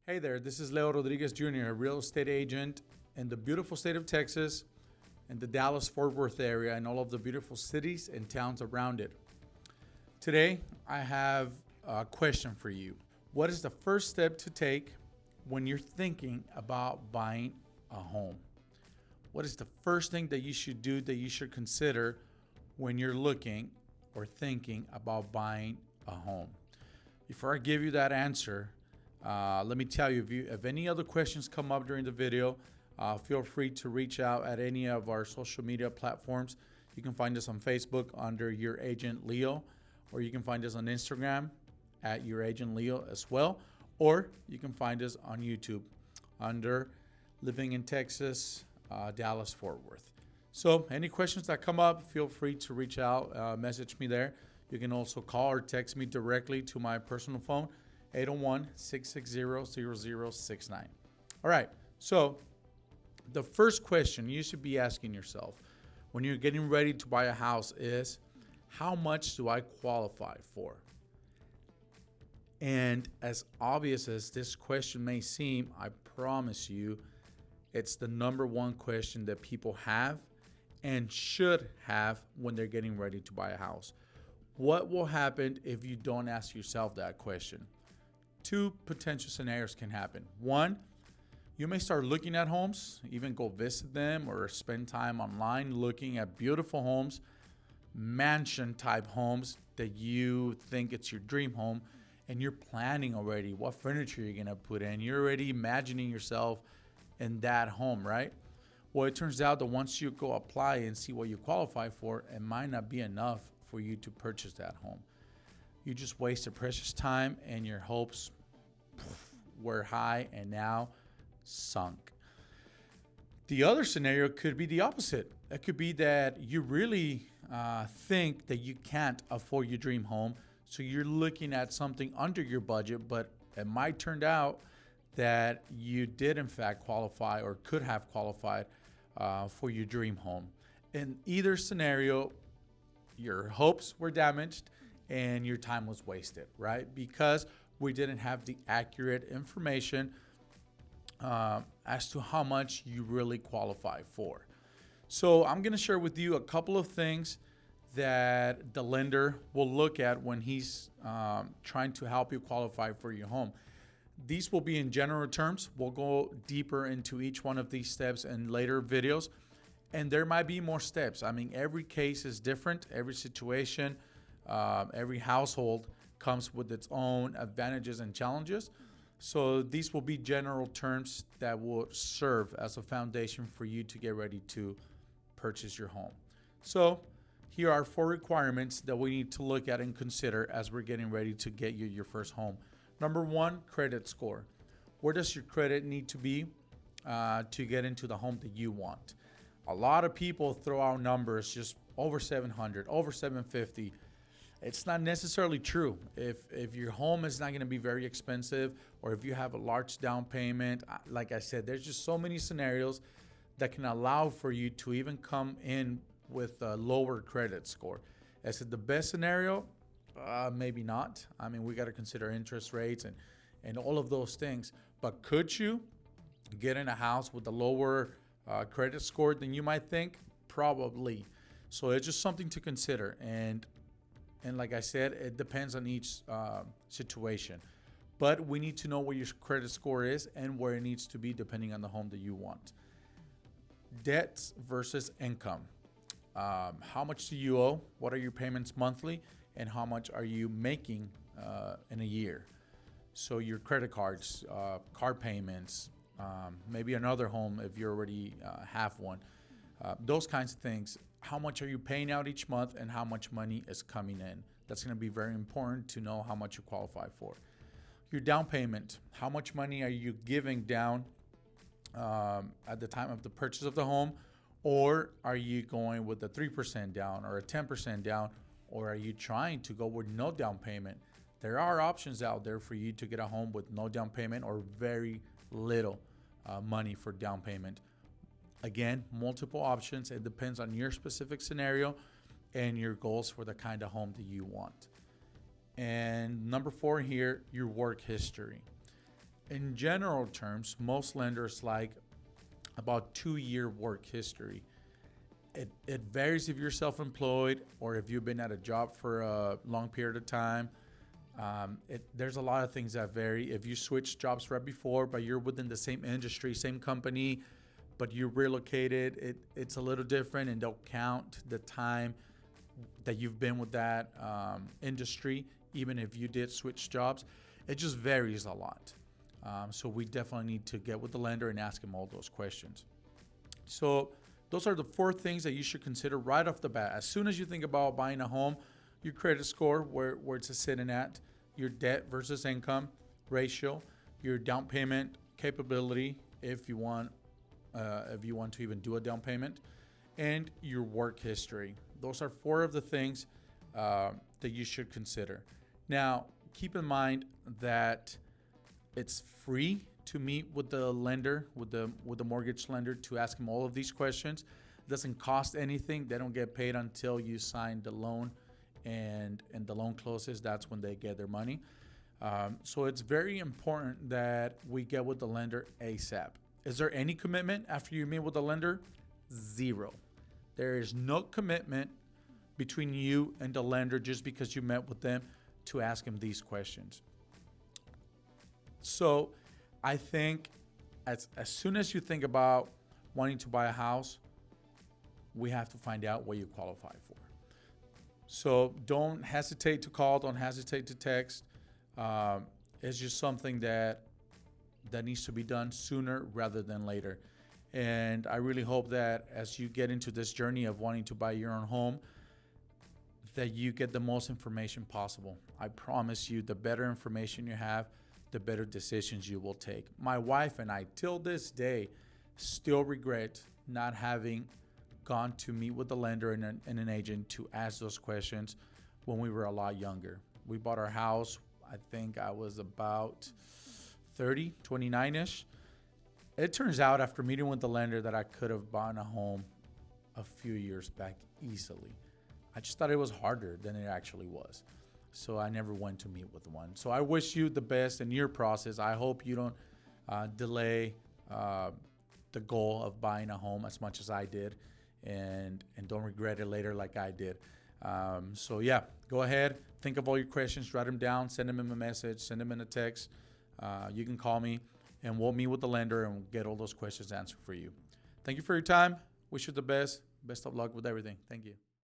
Hey there, this is Leo Rodriguez Jr., a real estate agent in the beautiful state of Texas and the Dallas-Fort Worth area and all of the beautiful cities and towns around it. Today, I have a question for you. What is the first step to take when you're thinking about buying a home? What is the first thing that you should do, that you should consider when you're looking or thinking about buying a home? Before I give you that answer, let me tell you, if any other questions come up during the video, feel free to reach out at any of our social media platforms. You can find us on Facebook under Your Agent Leo, or you can find us on Instagram at Your Agent Leo as well, or you can find us on YouTube under Living in Texas, Dallas-Fort Worth. So any questions that come up, feel free to reach out, message me there. You can also call or text me directly to my personal phone, 801-660-0069. All right, so the first question you should be asking yourself when you're getting ready to buy a house is, how much do I qualify for? And as obvious as this question may seem, I promise you, it's the number one question that people have and should have when they're getting ready to buy a house. What will happen if you don't ask yourself that question? Two potential scenarios can happen. One, you may start looking at homes, even go visit them or spend time online looking at beautiful homes, mansion type homes that you think it's your dream home, and you're planning already what furniture you're gonna put in. You're already imagining yourself in that home, right? Well, it turns out that once you go apply and see what you qualify for, it might not be enough for you to purchase that home. You just wasted precious time and your hopes were high and now sunk. The other scenario could be the opposite. It could be that you really think that you can't afford your dream home, so you're looking at something under your budget, but it might turn out that you did in fact qualify or could have qualified for your dream home. In either scenario, your hopes were damaged and your time was wasted, right? Because we didn't have the accurate information as to how much you really qualify for. So I'm gonna share with you a couple of things that the lender will look at when he's trying to help you qualify for your home. These will be in general terms. We'll go deeper into each one of these steps in later videos. And there might be more steps. I mean, every case is different. Every situation, every household comes with its own advantages and challenges. So these will be general terms that will serve as a foundation for you to get ready to purchase your home. So here are 4 requirements that we need to look at and consider as we're getting ready to get you your first home. Number 1, credit score. Where does your credit need to be to get into the home that you want? A lot of people throw out numbers just over 700, over 750. It's not necessarily true. If your home is not going to be very expensive, or if you have a large down payment, like I said, there's just so many scenarios that can allow for you to even come in with a lower credit score. Is it the best scenario? Maybe not. I mean, we got to consider interest rates and all of those things. But could you get in a house with a lower credit score than you might think? Probably. So it's just something to consider. And like I said, it depends on each situation. But we need to know what your credit score is and where it needs to be depending on the home that you want. Debts versus income. How much do you owe? What are your payments monthly? And how much are you making in a year? So your credit cards, car payments, maybe another home if you already have one. Those kinds of things. How much are you paying out each month and how much money is coming in? That's going to be very important to know how much you qualify for. Your down payment. How much money are you giving down at the time of the purchase of the home? Or are you going with a 3% down or a 10% down? Or are you trying to go with no down payment? There are options out there for you to get a home with no down payment or very little money for down payment. Again, multiple options. It depends on your specific scenario and your goals for the kind of home that you want. And number 4 here, your work history. In general terms, most lenders like about 2 year work history. It varies if you're self-employed or if you've been at a job for a long period of time. There's a lot of things that vary. If you switch jobs right before, but you're within the same industry, same company, but you relocated, it's a little different, and they'll count the time that you've been with that industry, even if you did switch jobs. It just varies a lot. So we definitely need to get with the lender and ask him all those questions. So those are the 4 things that you should consider right off the bat. As soon as you think about buying a home, your credit score, where it's sitting at, your debt versus income ratio, your down payment capability, if you want to even do a down payment, and your work history. Those are 4 of the things that you should consider. Now, keep in mind that it's free to meet with the lender, with the mortgage lender, to ask him all of these questions. It doesn't cost anything. They don't get paid until you sign the loan, and the loan closes. That's when they get their money. So it's very important that we get with the lender ASAP. Is there any commitment after you meet with the lender? 0. There is no commitment between you and the lender just because you met with them to ask him these questions. So I think as soon as you think about wanting to buy a house, we have to find out what you qualify for. So don't hesitate to call, don't hesitate to text. It's just something that needs to be done sooner rather than later. And I really hope that as you get into this journey of wanting to buy your own home, that you get the most information possible. I promise you, the better information you have, the better decisions you will take. My wife and I, till this day, still regret not having gone to meet with the lender and an agent to ask those questions when we were a lot younger. We bought our house, I think I was about 30, 29-ish. It turns out after meeting with the lender that I could have bought a home a few years back easily. I just thought it was harder than it actually was. So I never went to meet with one. So I wish you the best in your process. I hope you don't delay the goal of buying a home as much as I did, and don't regret it later like I did. So yeah, go ahead, think of all your questions, write them down, send them in a message, send them in a text. You can call me, and we'll meet with the lender and get all those questions answered for you. Thank you for your time. Wish you the best. Best of luck with everything. Thank you.